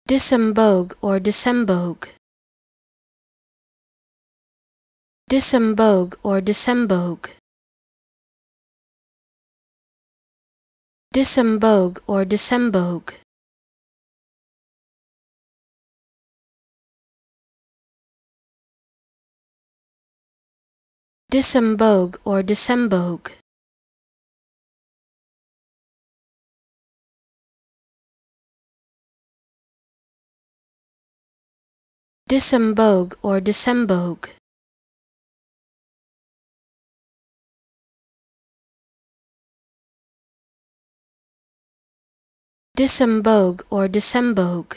Disembogue or Disembogue. Disembogue or Disembogue. Disembogue or Disembogue. Disembogue or Disembogue. Disembogue or Disembogue. Disembogue or Disembogue.